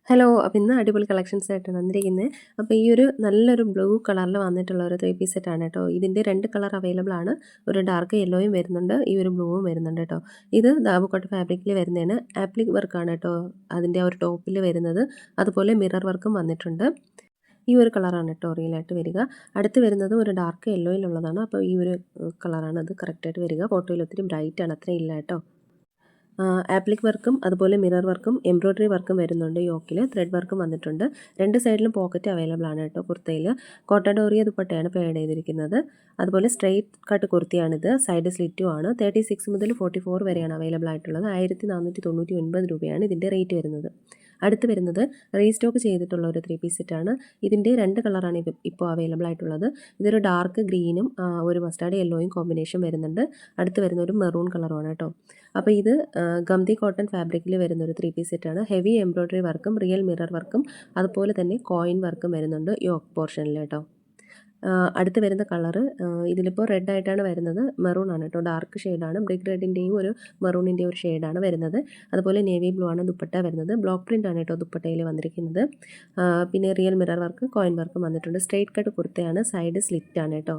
Hello. അപ്പോൾ ഇന്ന് അടിപൊളി കളക്ഷൻസ് ആയിട്ടാണ് വന്നിരിക്കുന്നത്. അപ്പോൾ ഈ ഒരു നല്ലൊരു ബ്ലൂ കളറിൽ വന്നിട്ടുള്ള ഒരു 3 പീസ് സെറ്റാണ് കേട്ടോ. ഇതിൻ്റെ 2 കളർ അവൈലബിൾ ആണ്. ഒരു ഡാർക്ക് യെല്ലോയും വരുന്നുണ്ട്, ഈ ഒരു ബ്ലൂവും വരുന്നുണ്ട് കേട്ടോ. ഇത് ദാബുക്കോട്ട ഫാബ്രിക്കിൽ വരുന്നതാണ്. ആപ്ലിക് വർക്കാണ് കേട്ടോ അതിൻ്റെ ആ ഒരു ടോപ്പിൽ വരുന്നത്. അതുപോലെ മിറർ വർക്കും വന്നിട്ടുണ്ട്. ഈ ഒരു കളറാണ് കേട്ടോ റിയലായിട്ട് വരിക. അടുത്ത് വരുന്നത് ഒരു ഡാർക്ക് യെല്ലോയിലുള്ളതാണ്. അപ്പോൾ ഈ ഒരു കളറാണ് അത് കറക്റ്റായിട്ട് വരിക. ഫോട്ടോയിൽ ഒത്തിരി ബ്രൈറ്റ് ആണ്, അത്രയും ഇല്ല കേട്ടോ. ആപ്ലിക് വർക്കും അതുപോലെ മിറർ വർക്കും എംബ്രോയ്ഡറി വർക്കും വരുന്നുണ്ട്. യോക്കിൽ ത്രെഡ് വർക്കും വന്നിട്ടുണ്ട്. രണ്ട് സൈഡിലും പോക്കറ്റ് അവൈലബിൾ ആണ് കേട്ടോ. കുർത്തയിൽ കോട്ടഡോറിയ ദുപ്പട്ടയാണ് പേഡ് ചെയ്തിരിക്കുന്നത്. അതുപോലെ സ്ട്രെയിറ്റ് കട്ട് കുർത്തിയാണിത്. സൈഡ് സ്ലിറ്റും ആണ്. 36 മുതൽ 44 വരെയാണ് അവൈലബിൾ ആയിട്ടുള്ളത്. 1499 രൂപയാണ് ഇതിൻ്റെ റേറ്റ് വരുന്നത്. അടുത്ത് വരുന്നത് റീസ്റ്റോക്ക് ചെയ്തിട്ടുള്ള ഒരു 3 പീസ് സെറ്റാണ്. ഇതിൻ്റെ 2 കളറാണ് ഇപ്പോൾ അവൈലബിൾ ആയിട്ടുള്ളത്. ഇതൊരു ഡാർക്ക് ഗ്രീനും ഒരു മസ്റ്റാർഡ് യെല്ലോയും കോമ്പിനേഷൻ വരുന്നുണ്ട്. അടുത്ത് വരുന്ന ഒരു മെറൂൺ കളറുമാണ് കേട്ടോ. അപ്പോൾ ഇത് ഗംദി കോട്ടൺ ഫാബ്രിക്കിൽ വരുന്ന ഒരു 3 പീസ് സെറ്റാണ്. ഹെവി എംബ്രോയ്ഡറി വർക്കും റിയൽ മിറർ വർക്കും അതുപോലെ തന്നെ കോയിൻ വർക്കും വരുന്നുണ്ട് യോക്ക് പോർഷനിൽ കേട്ടോ. അടുത്ത് വരുന്ന കളറ് ഇതിലിപ്പോൾ റെഡ് ആയിട്ടാണ് വരുന്നത്. മെറൂൺ ആണ് കേട്ടോ. ഡാർക്ക് ഷെയ്ഡാണ്. ബ്രിക്ക് റെഡിൻ്റെയും ഒരു മെറൂണിൻ്റെയും ഒരു ഷെയ്ഡാണ് വരുന്നത്. അതുപോലെ നേവി ബ്ലൂ ആണ് ദുപ്പട്ട വരുന്നത്. ബ്ലോക്ക് പ്രിൻ്റ് ആണ് കേട്ടോ ദുപ്പട്ടയിൽ വന്നിരിക്കുന്നത്. പിന്നെ റിയൽ മിറർ വർക്ക് കോയിൻ വർക്കും വന്നിട്ടുണ്ട്. സ്ട്രെയിറ്റ് കട്ട് കുർത്തയാണ്. സൈഡ് സ്ലിറ്റ് ആണ് കേട്ടോ.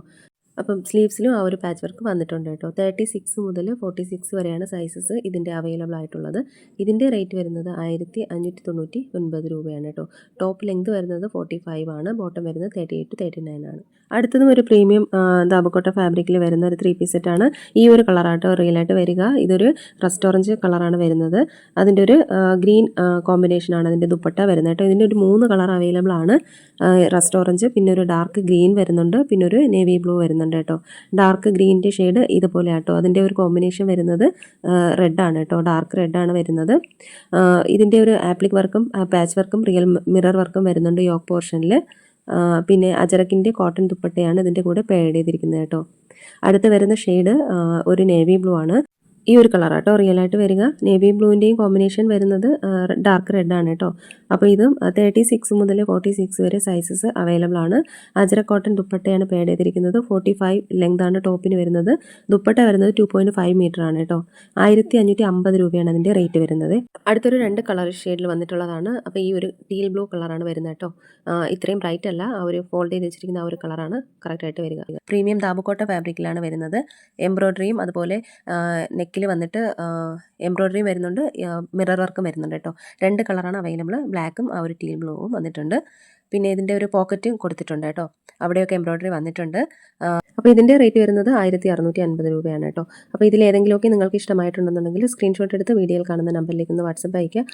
അപ്പം സ്ലീവ്സിലും ആ ഒരു പാച്ച് വർക്ക് വന്നിട്ടുണ്ട് കേട്ടോ. 36 മുതൽ 46 വരെയാണ് സൈസസ് ഇതിൻ്റെ അവൈലബിൾ ആയിട്ടുള്ളത്. ഇതിൻ്റെ റേറ്റ് വരുന്നത് 1599 രൂപയാണ് കേട്ടോ. ടോപ്പ് ലെങ്ത് വരുന്നത് 45 ആണ്. ബോട്ടം വരുന്നത് 38 to 39 ആണ്. അടുത്തതും ഒരു പ്രീമിയം ദാബക്കോട്ട ഫാബ്രിക്കിൽ വരുന്ന ഒരു 3 പീസ് സെറ്റാണ്. ഈ ഒരു കളറാട്ടോ റിയലായിട്ട് വരിക. ഇതൊരു റസ്റ്റ് ഓറഞ്ച് കളറാണ് വരുന്നത്. അതിൻ്റെ ഒരു ഗ്രീൻ കോമ്പിനേഷനാണ് അതിൻ്റെ ദുപ്പട്ട വരുന്നത് കേട്ടോ. ഇതിൻ്റെ ഒരു 3 കളർ അവൈലബിൾ ആണ്. റസ്റ്റ് ഓറഞ്ച്, പിന്നെ ഒരു ഡാർക്ക് ഗ്രീൻ വരുന്നുണ്ട്, പിന്നെ ഒരു നേവി ബ്ലൂ വരുന്നുണ്ട് കേട്ടോ. ഡാർക്ക് ഗ്രീനിൻ്റെ ഷെയ്ഡ് ഇതുപോലെ കേട്ടോ. അതിൻ്റെ ഒരു കോമ്പിനേഷൻ വരുന്നത് റെഡാണ് കേട്ടോ. ഡാർക്ക് റെഡാണ് വരുന്നത്. ഇതിൻ്റെ ഒരു ആപ്ലിക് വർക്കും പാച്ച് വർക്കും റിയൽ മിറർ വർക്കും വരുന്നുണ്ട് യോക്ക് പോർഷനിൽ. പിന്നെ അജറക്കിൻ്റെ കോട്ടൺ ദുപ്പട്ടയാണ് ഇതിൻ്റെ കൂടെ പേഡ് ചെയ്തിരിക്കുന്നത് കേട്ടോ. അടുത്ത് വരുന്ന ഷെയ്ഡ് ഒരു നേവി ബ്ലൂ ആണ്. ഈ ഒരു കളറാട്ടോ റിയലായിട്ട് വരിക. നേവി ബ്ലൂവിൻ്റെയും കോമ്പിനേഷൻ വരുന്നത് ഡാർക്ക് റെഡാണ് കേട്ടോ. അപ്പോൾ ഇതും 36 മുതൽ 46 വരെ സൈസസ് അവൈലബിൾ ആണ്. അജറക് കോട്ടൺ ദുപ്പട്ടയാണ് പേഡ് ചെയ്തിരിക്കുന്നത്. 45 ലെങ്താണ് ടോപ്പിന് വരുന്നത്. ദുപ്പട്ട വരുന്നത് 2.5 മീറ്റർ ആണ് കേട്ടോ. 1550 രൂപയാണ് അതിൻ്റെ റേറ്റ് വരുന്നത്. അടുത്തൊരു 2 കളർ ഷെയ്ഡിൽ വന്നിട്ടുള്ളതാണ്. അപ്പോൾ ഈ ഒരു ടീൽ ബ്ലൂ കളറാണ് വരുന്നത് കേട്ടോ. ഇത്രയും ബ്രൈറ്റ് അല്ല. ആ ഒരു ഫോൾഡ് ചെയ്ത് വെച്ചിരിക്കുന്ന ആ ഒരു കളറാണ് കറക്റ്റായിട്ട് വരിക. പ്രീമിയം ദാബുക്കോട്ട ഫാബ്രിക്കിലാണ് വരുന്നത്. എംബ്രോയ്ഡറിയും അതുപോലെ നെക്കിൽ വന്നിട്ട് എംബ്രോയ്ഡറിയും വരുന്നുണ്ട്, മിറർ വർക്കും വരുന്നുണ്ട് കേട്ടോ. 2 കളറാണ് അവൈലബിൾ. ബ്ലാക്കും ആ ഒരു ടീൽ ബ്ലൂവും വന്നിട്ടുണ്ട്. പിന്നെ ഇതിൻ്റെ ഒരു പോക്കറ്റും കൊടുത്തിട്ടുണ്ട് കേട്ടോ. അവിടെയൊക്കെ എംബ്രോയ്ഡറി വന്നിട്ടുണ്ട്. അപ്പോൾ ഇതിൻ്റെ റേറ്റ് വരുന്നത് 1650 രൂപയാണ് കേട്ടോ. അപ്പോൾ ഇതിലേതെങ്കിലുമൊക്കെ നിങ്ങൾക്ക് ഇഷ്ടമായിട്ടുണ്ടെന്നുണ്ടെങ്കിൽ സ്ക്രീൻഷോട്ട് എടുത്ത് വീഡിയോയിൽ കാണുന്ന നമ്പറിലേക്ക് ഒന്ന് വാട്സപ്പ് അയയ്ക്കുക.